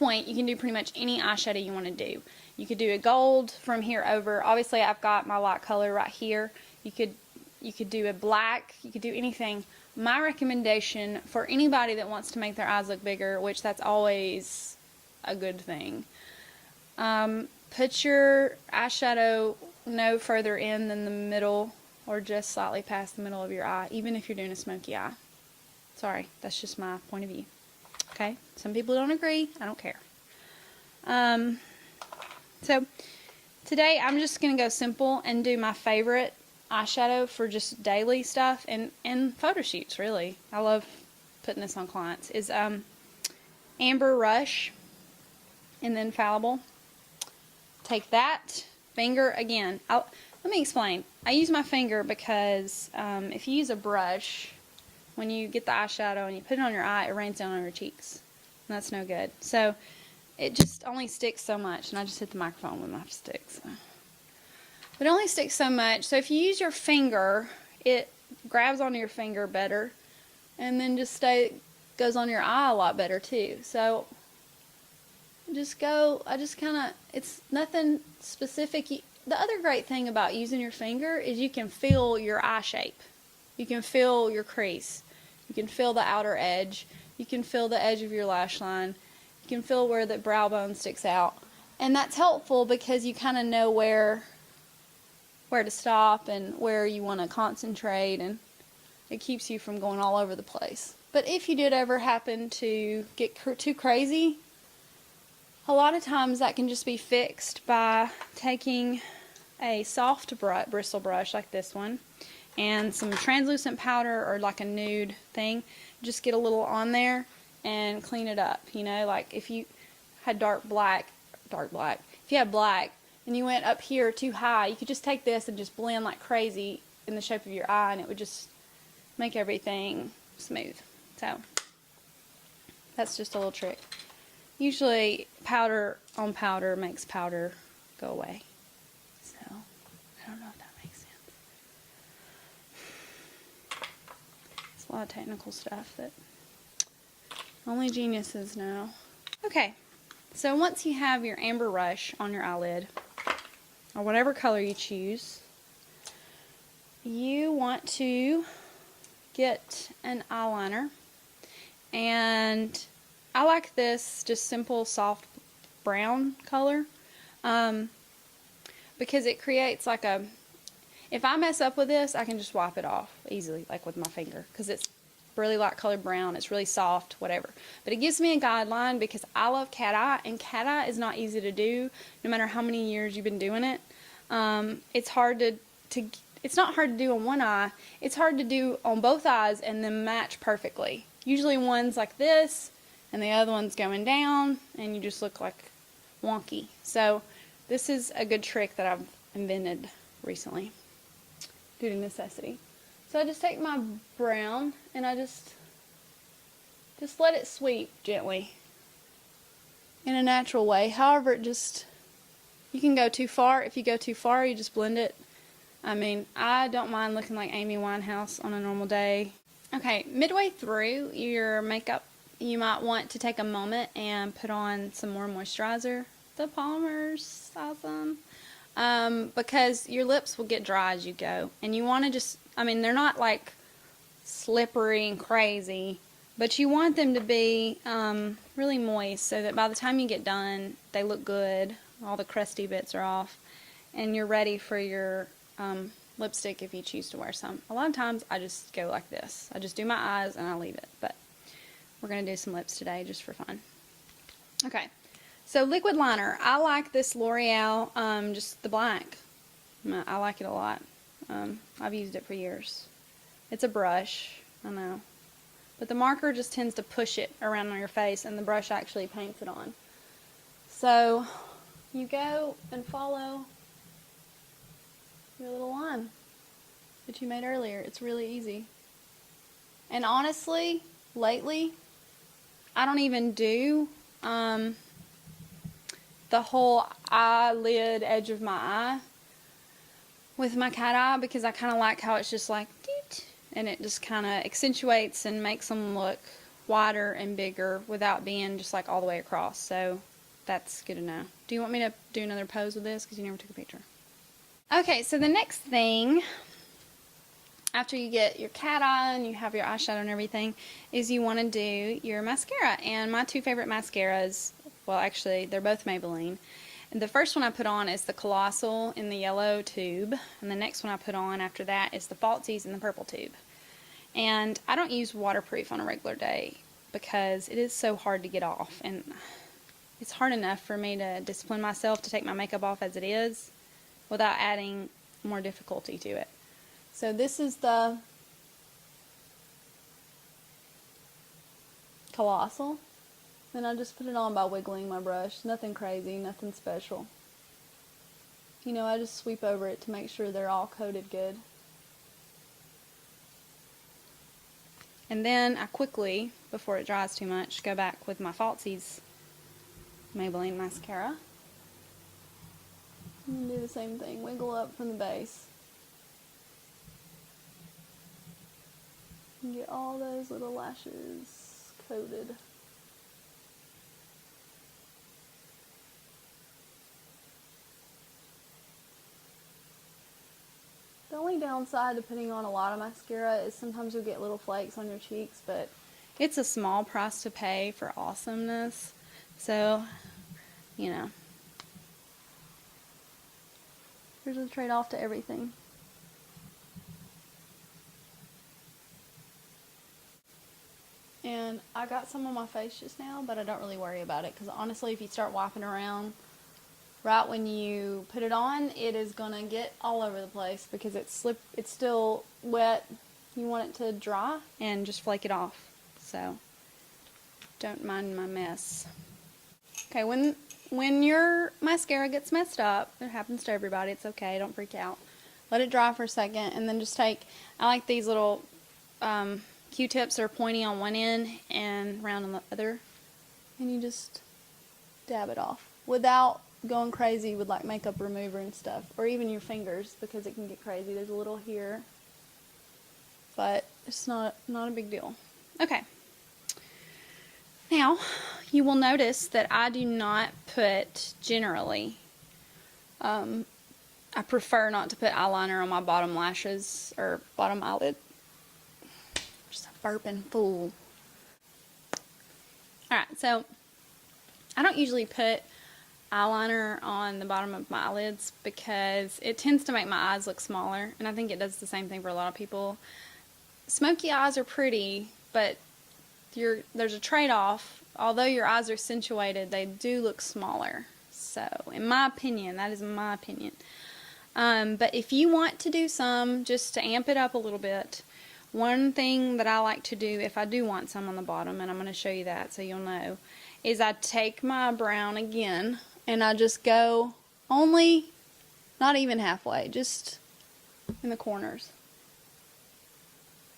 point, you can do pretty much any eyeshadow you want to do. You could do a gold from here over. Obviously, I've got my light color right here. You could do a black. You could do anything. My recommendation for anybody that wants to make their eyes look bigger, which that's always a good thing, put your eyeshadow no further in than the middle or just slightly past the middle of your eye, even if you're doing a smoky eye. Sorry, that's just my point of view. Okay, some people don't agree. I don't care. So today I'm just going to go simple and do my favorite eyeshadow for just daily stuff and photo shoots, really. I love putting this on clients. Is Amber Rush in the Infallible. Take that finger again. Let me explain. I use my finger because if you use a brush, when you get the eyeshadow and you put it on your eye, it rains down on your cheeks. And that's no good. So it just only sticks so much. And I just hit the microphone with my stick. So. It only sticks so much. So if you use your finger, it grabs onto your finger better. And then just goes on your eye a lot better too. So it's nothing specific. The other great thing about using your finger is you can feel your eye shape. You can feel your crease. You can feel the outer edge. You can feel the edge of your lash line. You can feel where the brow bone sticks out. And that's helpful because you kind of know where to stop and where you want to concentrate, and it keeps you from going all over the place. But if you did ever happen to get too crazy, a lot of times that can just be fixed by taking a soft bristle brush like this one and some translucent powder or like a nude thing. Just get a little on there and clean it up. You know, like if you had if you had black and you went up here too high, you could just take this and just blend like crazy in the shape of your eye, and it would just make everything smooth. So that's just a little trick. Usually powder on powder makes powder go away. So I don't know if that makes sense. It's a lot of technical stuff that only geniuses know. Okay, so once you have your Amber Rush on your eyelid, or whatever color you choose, you want to get an eyeliner. And I like this just simple soft brown color because it creates like a, if I mess up with this, I can just wipe it off easily, like with my finger, because it's really light colored brown. It's really soft, whatever. But it gives me a guideline because I love cat eye, and cat eye is not easy to do no matter how many years you've been doing it. It's hard it's not hard to do on one eye. It's hard to do on both eyes and then match perfectly. Usually one's like this and the other one's going down and you just look like wonky. So this is a good trick that I've invented recently due to necessity. So I just take my brown and I just let it sweep gently in a natural way. However, you can go too far. If you go too far, you just blend it. I mean, I don't mind looking like Amy Winehouse on a normal day. Okay, midway through your makeup, you might want to take a moment and put on some more moisturizer. The Palmer's awesome. Because your lips will get dry as you go. And you want to just, I mean, they're not like slippery and crazy, but you want them to be really moist so that by the time you get done, they look good. All the crusty bits are off. And you're ready for your lipstick if you choose to wear some. A lot of times I just go like this. I just do my eyes and I leave it. But we're going to do some lips today just for fun. Okay. So liquid liner. I like this Loreal, just the black. I like it a lot. I've used it for years. It's a brush, I know. But the marker just tends to push it around on your face and the brush actually paints it on. So you go and follow your little line that you made earlier. It's really easy. And honestly, lately, I don't even do the whole eyelid edge of my eye with my cat eye because I kind of like how it's just like, and it just kind of accentuates and makes them look wider and bigger without being just like all the way across. So that's good to know. Do you want me to do another pose with this? Because you never took a picture. Okay, so the next thing, after you get your cat eye and you have your eyeshadow and everything, is you want to do your mascara. And my two favorite mascaras, well actually they're both Maybelline. And the first one I put on is the Colossal in the yellow tube, and the next one I put on after that is the Falsies in the purple tube. And I don't use waterproof on a regular day because it is so hard to get off, and it's hard enough for me to discipline myself to take my makeup off as it is without adding more difficulty to it. So this is the Colossal. And I just put it on by wiggling my brush. Nothing crazy, nothing special. You know, I just sweep over it to make sure they're all coated good. And then I quickly, before it dries too much, go back with my Falsies Maybelline mascara. And do the same thing, wiggle up from the base. And get all those little lashes coated. The only downside to putting on a lot of mascara is sometimes you'll get little flakes on your cheeks, but it's a small price to pay for awesomeness. So, you know, there's a trade-off to everything. And I got some on my face just now, but I don't really worry about it because honestly, if you start wiping around right when you put it on, it is gonna get all over the place because it's still wet. You want it to dry and just flake it off. So don't mind my mess. Okay, when your mascara gets messed up, it happens to everybody, it's okay, don't freak out. Let it dry for a second and then just take, I like these little Q-tips that are pointy on one end and round on the other, and you just dab it off without going crazy with like makeup remover and stuff, or even your fingers, because it can get crazy. There's a little here, but it's not a big deal. Okay, now you will notice that I do not put, generally, I prefer not to put eyeliner on my bottom lashes or bottom eyelid. Just a burping fool. Alright, so I don't usually put eyeliner on the bottom of my eyelids because it tends to make my eyes look smaller, and I think it does the same thing for a lot of people. Smoky eyes are pretty, but there's a trade-off. Although your eyes are accentuated, they do look smaller. So, in my opinion, that is my opinion. But if you want to do some, just to amp it up a little bit, one thing that I like to do if I do want some on the bottom, and I'm going to show you that so you'll know, is I take my brown again, and I just go only, not even halfway, just in the corners.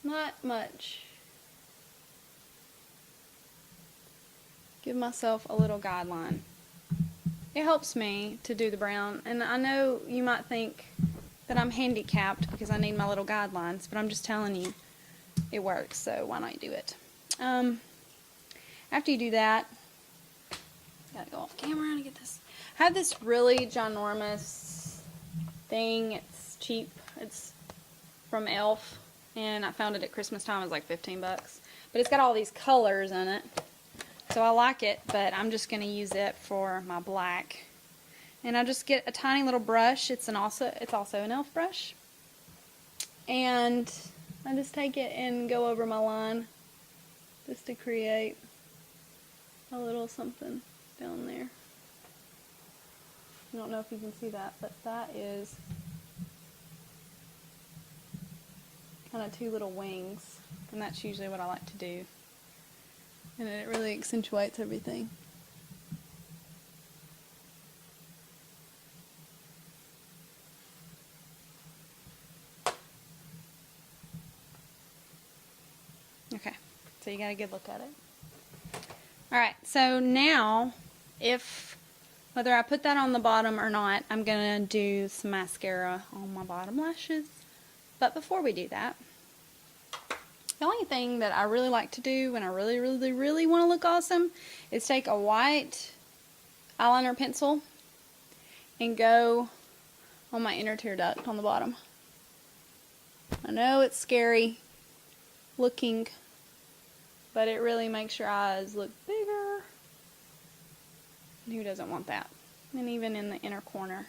Not much. Give myself a little guideline. It helps me to do the brown, and I know you might think that I'm handicapped because I need my little guidelines, but I'm just telling you, it works, so why not do it? After you do that, gotta go off camera to get this. I have this really ginormous thing. It's cheap. It's from E.L.F. and I found it at Christmas time. It was like 15 bucks. But it's got all these colors in it. So I like it, but I'm just going to use it for my black. And I just get a tiny little brush. It's also an E.L.F. brush. And I just take it and go over my line just to create a little something down there. I don't know if you can see that, but that is kind of two little wings, and that's usually what I like to do. And it really accentuates everything. Okay, so you got a good look at it. Alright, so now, whether I put that on the bottom or not, I'm going to do some mascara on my bottom lashes. But before we do that, The only thing that I really like to do when I really, really, really want to look awesome is take a white eyeliner pencil and go on my inner tear duct on the bottom. I know it's scary looking, but it really makes your eyes look bigger. And who doesn't want that? And even in the inner corner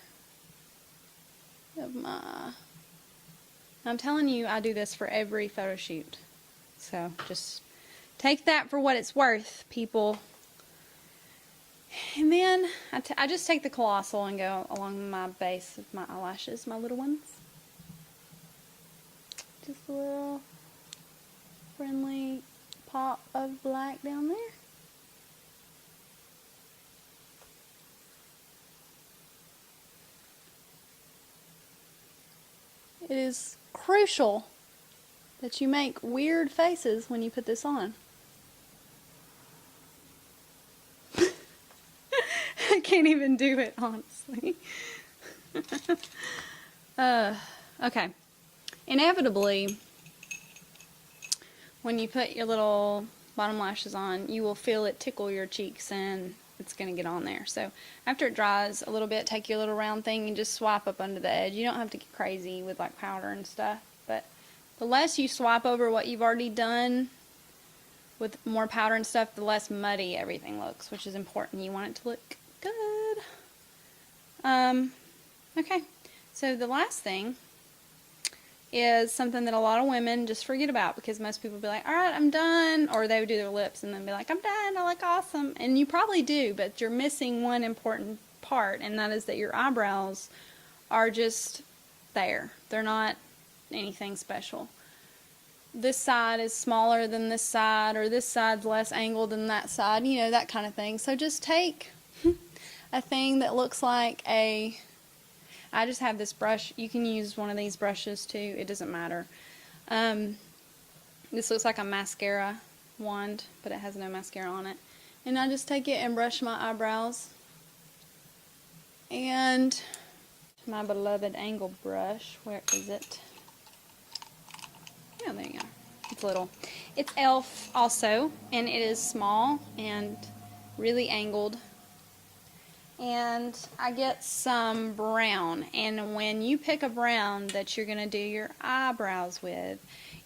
of my... I'm telling you, I do this for every photo shoot. So just take that for what it's worth, people. And then I just take the Colossal and go along my base of my eyelashes, my little ones. Just a little friendly pop of black down there. It is crucial that you make weird faces when you put this on. I can't even do it, honestly. Okay. Inevitably, when you put your little bottom lashes on, you will feel it tickle your cheeks and it's going to get on there. So after it dries a little bit, take your little round thing and just swipe up under the edge. You don't have to get crazy with like powder and stuff, but the less you swipe over what you've already done with more powder and stuff, the less muddy everything looks, which is important. You want it to look good. Okay, so the last thing is something that a lot of women just forget about, because most people be like, alright, I'm done, or they would do their lips and then be like, I'm done, I look awesome, and you probably do, but you're missing one important part, and that is that your eyebrows are just there. They're not anything special. This side is smaller than this side, or this side's less angled than that side, you know, that kind of thing. So just take a thing that looks like a... I just have this brush. You can use one of these brushes too. It doesn't matter. This looks like a mascara wand, but it has no mascara on it. And I just take it and brush my eyebrows. And my beloved angle brush. Where is it? Yeah, there you go. It's little. It's E.L.F. also, and it is small and really angled. And I get some brown, and when you pick a brown that you're going to do your eyebrows with,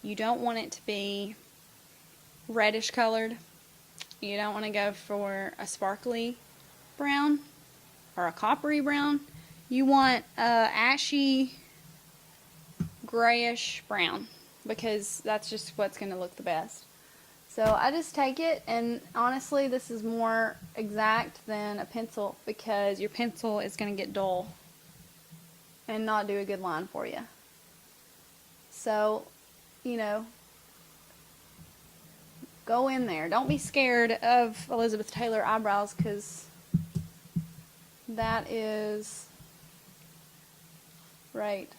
you don't want it to be reddish colored. You don't want to go for a sparkly brown or a coppery brown. You want a ashy grayish brown, because that's just what's going to look the best. So I just take it, and honestly this is more exact than a pencil, because your pencil is going to get dull and not do a good line for you. So, you know, go in there. Don't be scared of Elizabeth Taylor eyebrows, because that is right.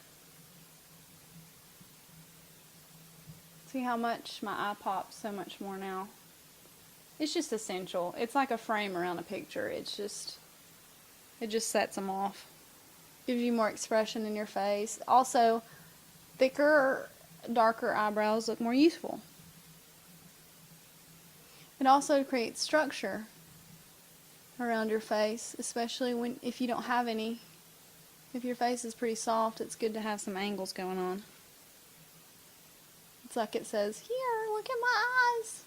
See how much my eye pops so much more now. It's just essential. It's like a frame around a picture. It just sets them off. Gives you more expression in your face. Also, thicker, darker eyebrows look more youthful. It also creates structure around your face, especially if you don't have any. If your face is pretty soft, it's good to have some angles going on. It's like it says, here, look at my eyes.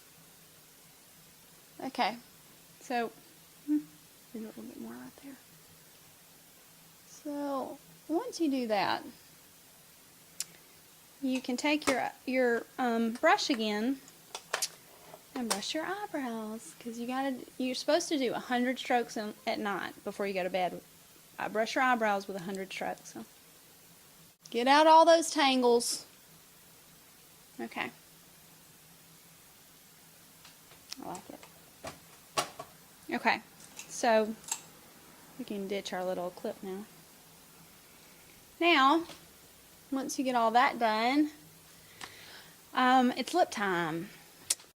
Okay, so, do a little bit more right there. So, once you do that, you can take your brush again and brush your eyebrows, because you're supposed to do 100 strokes at night before you go to bed. I brush your eyebrows with 100 strokes. So get out all those tangles. Okay. I like it. Okay, so we can ditch our little clip now. Now, once you get all that done, it's lip time.